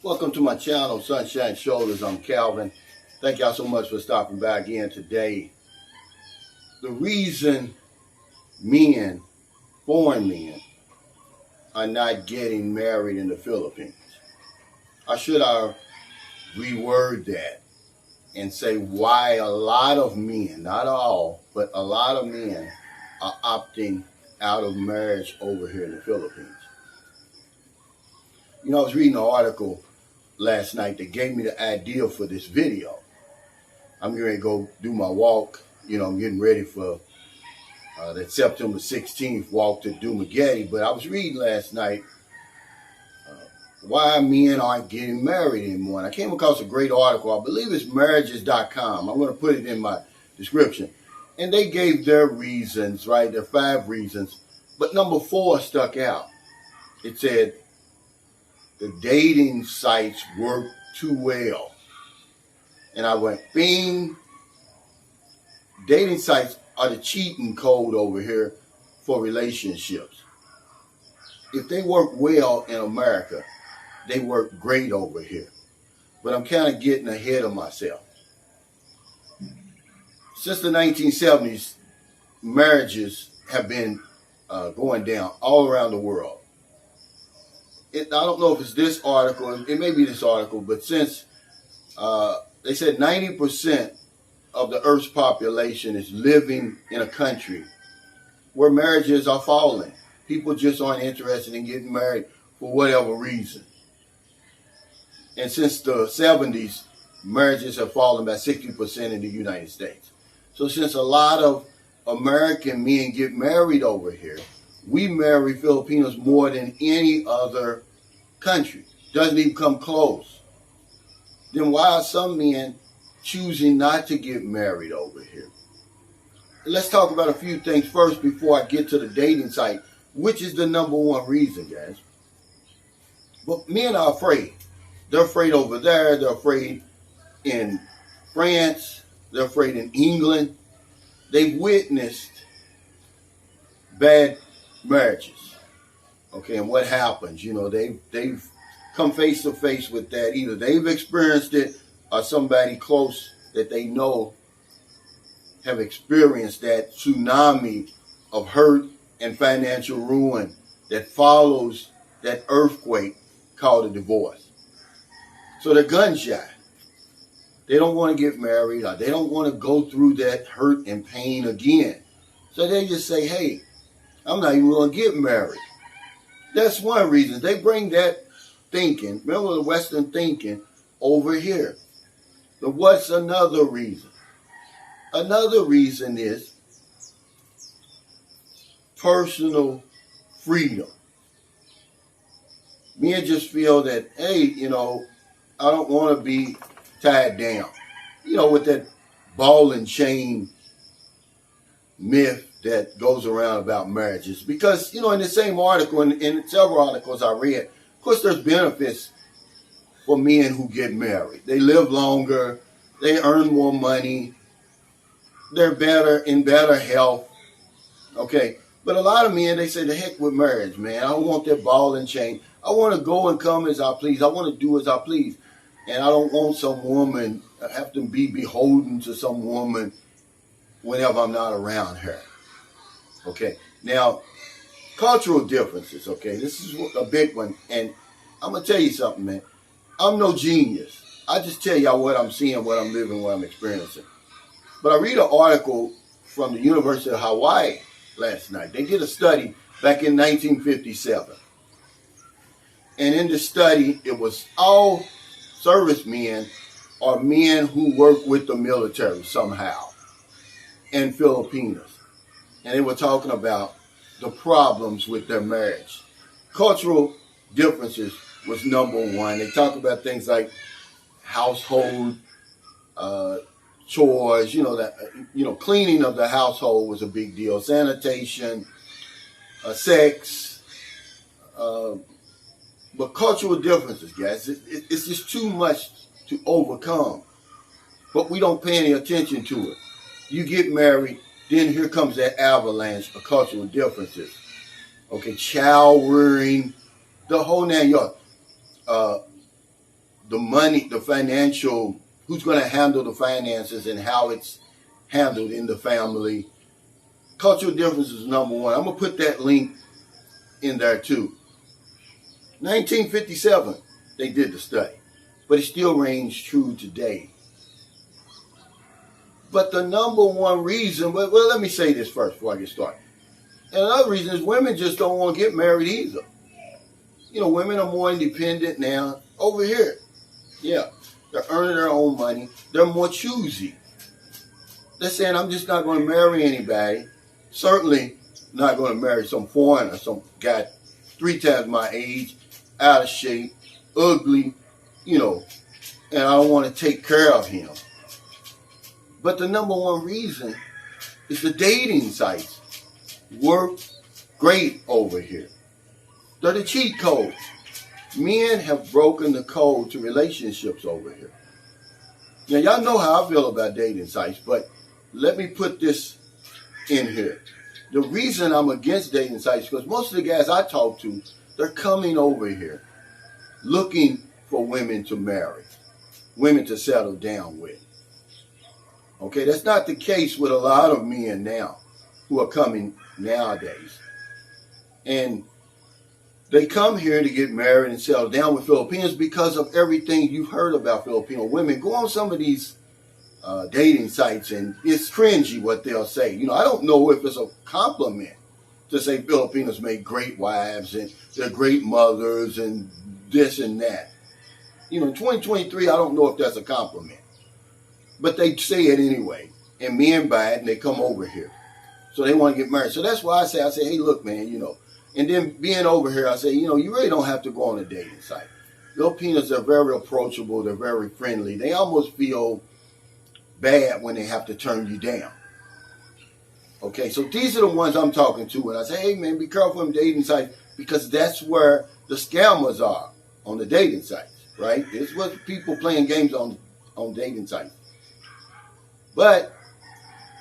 Welcome to my channel, Sunshine Shoulders. I'm Calvin. Thank y'all so much for stopping by again today. The reason foreign men, are not getting married in the Philippines. Or should I reword that and say why a lot of men, not all, but a lot of men are opting out of marriage over here in the Philippines. You know, I was reading an article last night that gave me the idea for this video. I'm getting ready to go do my walk. You know, I'm getting ready for that September 16th walk to Dumaguete. But I was reading last night why men aren't getting married anymore. And I came across a great article. I believe it's marriages.com. I'm going to put it in my description. And they gave their reasons, right? Their 5 reasons. But number 4 stuck out. It said, the dating sites work too well. And I went, bing. Dating sites are the cheating code over here for relationships. If they work well in America, they work great over here. But I'm kind of getting ahead of myself. Since the 1970s, marriages have been going down all around the world. I don't know if it's this article, it may be this article, but since they said 90% of the Earth's population is living in a country where marriages are falling. People just aren't interested in getting married for whatever reason. And since the 70s, marriages have fallen by 60% in the United States. So since a lot of American men get married over here, we marry Filipinos more than any other country. Doesn't even come close. Then why are some men choosing not to get married over here? Let's talk about a few things first before I get to the dating site, which is the number 1 reason, guys. But men are afraid. They're afraid over there. They're afraid in France. They're afraid in England. They've witnessed bad marriages. Okay, and what happens? You know, they've come face to face with that. Either they've experienced it or somebody close that they know have experienced that tsunami of hurt and financial ruin that follows that earthquake called a divorce. So they're gun shy. They don't want to get married, or they don't want to go through that hurt and pain again. So they just say, hey, I'm not even going to get married. That's one reason. They bring that thinking, remember the Western thinking, over here. But what's another reason? Another reason is personal freedom. Men just feel that, hey, you know, I don't want to be tied down. You know, with that ball and chain myth that goes around about marriages. Because, you know, in the same article, and in several articles I read, of course there's benefits for men who get married. They live longer, they earn more money, they're in better health. Okay, but a lot of men, they say, the heck with marriage, man. I don't want that ball and chain. I want to go and come as I please. I want to do as I please. And I don't want some woman, have to be beholden to some woman whenever I'm not around her. Okay, now, cultural differences, okay? This is a big one. And I'm going to tell you something, man. I'm no genius. I just tell y'all what I'm seeing, what I'm living, what I'm experiencing. But I read an article from the University of Hawaii last night. They did a study back in 1957. And in the study, it was all servicemen or men who work with the military somehow, and Filipinos. And they were talking about the problems with their marriage. Cultural differences was number 1. They talked about things like household chores, cleaning of the household was a big deal, sanitation, sex, but cultural differences, guys, it's just too much to overcome. But we don't pay any attention to it. You get married, then here comes that avalanche of cultural differences. Okay, child rearing, the whole 9 yards. the money, the financial, who's going to handle the finances and how it's handled in the family. Cultural differences is number one. I'm going to put that link in there too. 1957, they did the study, but it still reigns true today. But the number one reason, well, let me say this first before I get started. And another reason is women just don't want to get married either. You know, women are more independent now. Over here, yeah, they're earning their own money. They're more choosy. They're saying, I'm just not going to marry anybody. Certainly not going to marry some foreigner, some guy 3 times my age, out of shape, ugly, you know, and I don't want to take care of him. But the number one reason is the dating sites work great over here. They're the cheat code. Men have broken the code to relationships over here. Now, y'all know how I feel about dating sites, but let me put this in here. The reason I'm against dating sites is because most of the guys I talk to, they're coming over here looking for women to marry, women to settle down with. Okay, that's not the case with a lot of men now who are coming nowadays. And they come here to get married and settle down with Filipinos because of everything you've heard about Filipino women. Go on some of these dating sites and it's cringy what they'll say. You know, I don't know if it's a compliment to say Filipinos make great wives and they're great mothers and this and that. You know, in 2023, I don't know if that's a compliment. But they say it anyway. And men buy it and they come over here. So they want to get married. So that's why I say, hey, look, man, you know. And then being over here, I say, you know, you really don't have to go on a dating site. Filipinos are very approachable. They're very friendly. They almost feel bad when they have to turn you down. Okay, so these are the ones I'm talking to when I say, hey, man, be careful on dating sites because that's where the scammers are on the dating sites, right? It's what people playing games on dating sites. But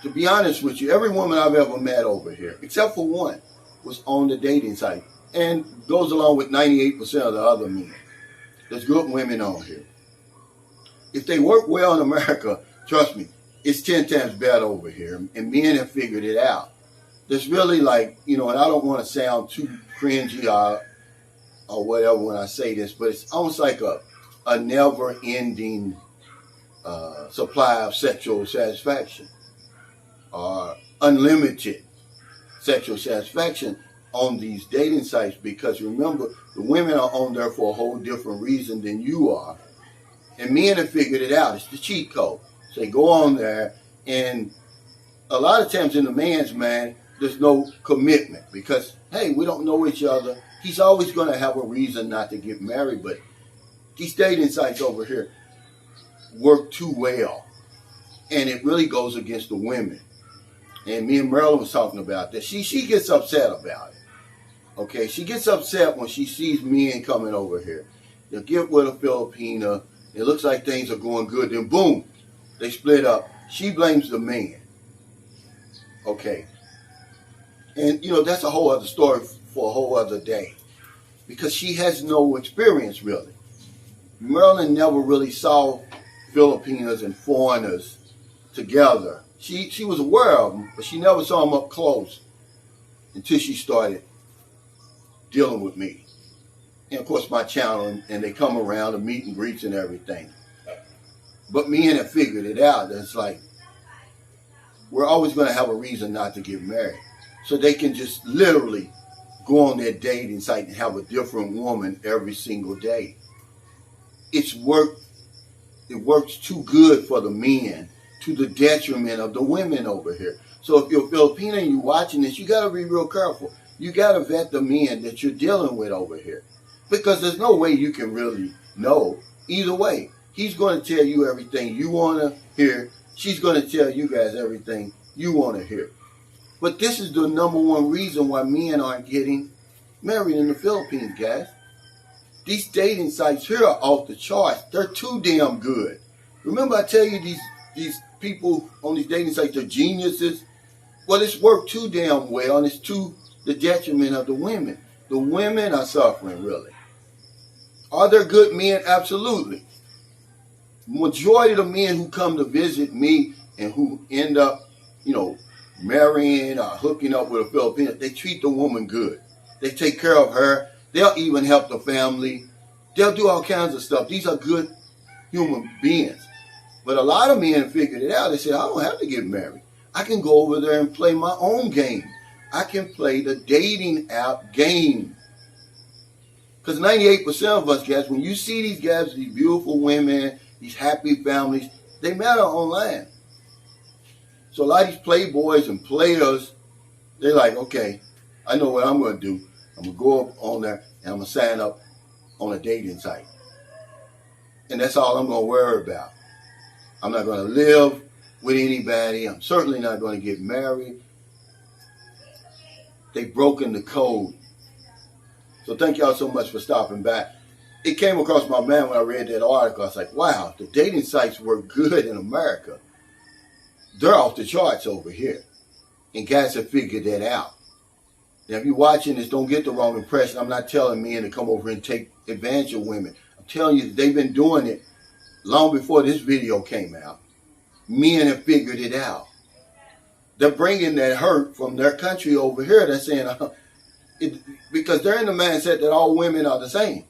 to be honest with you, every woman I've ever met over here, except for one, was on the dating site. And goes along with 98% of the other men. There's good women on here. If they work well in America, trust me, it's 10 times better over here. And men have figured it out. There's really like, you know, and I don't want to sound too cringy or whatever when I say this, but it's almost like a never-ending supply of sexual satisfaction. Unlimited sexual satisfaction on these dating sites because remember, the women are on there for a whole different reason than you are. And men have figured it out. It's the cheat code. So they go on there and a lot of times in the man's mind, there's no commitment because, hey, we don't know each other. He's always going to have a reason not to get married, but these dating sites over here work too well. And it really goes against the women. And me and Marilyn was talking about that. She gets upset about it. Okay, she gets upset when she sees men coming over here. They'll get with a Filipina. It looks like things are going good. Then boom, they split up. She blames the man. Okay. And, you know, that's a whole other story for a whole other day. Because she has no experience, really. Marilyn never really saw Filipinas and foreigners together. She was aware of them, but she never saw them up close until she started dealing with me. And, of course, my channel, and they come around and meet and greets and everything. But me and her figured it out. It's like, we're always going to have a reason not to get married. So they can just literally go on their dating site and have a different woman every single day. It works too good for the men to the detriment of the women over here. So if you're Filipino and you're watching this, you got to be real careful. You got to vet the men that you're dealing with over here. Because there's no way you can really know. Either way, he's going to tell you everything you want to hear. She's going to tell you guys everything you want to hear. But this is the number one reason why men aren't getting married in the Philippines, guys. These dating sites here are off the charts. They're too damn good. Remember I tell you these people on these dating sites are geniuses? Well, it's worked too damn well, and it's to the detriment of the women. The women are suffering, really. Are there good men? Absolutely. Majority of the men who come to visit me and who end up, marrying or hooking up with a Filipino, they treat the woman good. They take care of her. They'll even help the family. They'll do all kinds of stuff. These are good human beings. But a lot of men figured it out. They said, I don't have to get married. I can go over there and play my own game. I can play the dating app game. Because 98% of us guys, when you see these guys, these beautiful women, these happy families, they matter online. So a lot of these playboys and players, they're like, okay, I know what I'm going to do. I'm going to go up on there and I'm going to sign up on a dating site. And that's all I'm going to worry about. I'm not going to live with anybody. I'm certainly not going to get married. They've broken the code. So thank y'all so much for stopping by. It came across my mind when I read that article. I was like, wow, the dating sites work good in America. They're off the charts over here. And guys have figured that out. Now, if you're watching this, don't get the wrong impression. I'm not telling men to come over and take advantage of women. I'm telling you that they've been doing it long before this video came out. Men have figured it out. They're bringing that hurt from their country over here. They're saying, because they're in the mindset that all women are the same.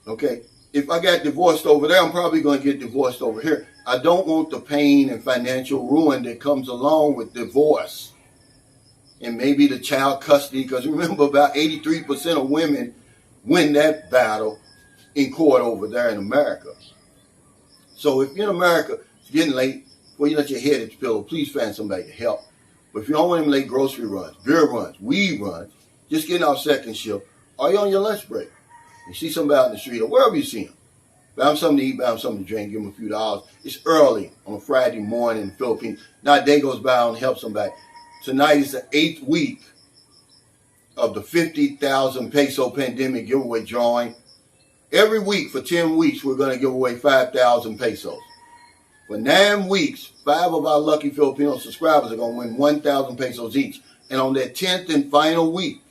Okay? If I got divorced over there, I'm probably going to get divorced over here. I don't want the pain and financial ruin that comes along with divorce. And maybe the child custody, because remember, about 83% of women win that battle in court over there in America. So if you're in America, it's getting late, before you let your head hit the pillow, please find somebody to help. But if you don't want them late grocery runs, beer runs, weed runs, just getting off second shift, or you're on your lunch break, you see somebody out in the street or wherever you see them, buy them something to eat, buy them something to drink, give them a few dollars. It's early on a Friday morning in the Philippines. Not a day goes by, I don't help somebody. Tonight is the 8th week of the 50,000 peso pandemic giveaway drawing. Every week for 10 weeks, we're going to give away 5,000 pesos. For 9 weeks, 5 of our lucky Filipino subscribers are going to win 1,000 pesos each. And on that 10th and final week,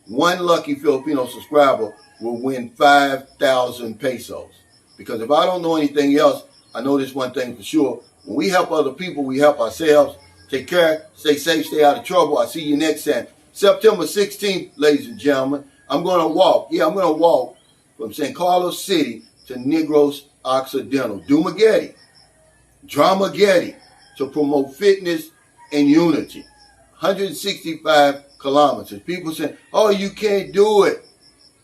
one lucky Filipino subscriber will win 5,000 pesos. Because if I don't know anything else, I know this one thing for sure. When we help other people, we help ourselves. Take care, stay safe, stay out of trouble. I'll see you next time. September 16th, ladies and gentlemen, I'm going to walk. Yeah, I'm going to walk from San Carlos City to Negros Occidental. Dumaguete, Dramageddon, to promote fitness and unity. 165 kilometers. People say, oh, you can't do it.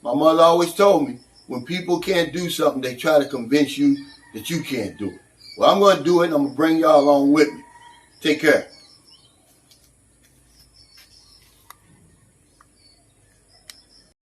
My mother always told me, when people can't do something, they try to convince you that you can't do it. Well, I'm going to do it, and I'm going to bring y'all along with me. Take care.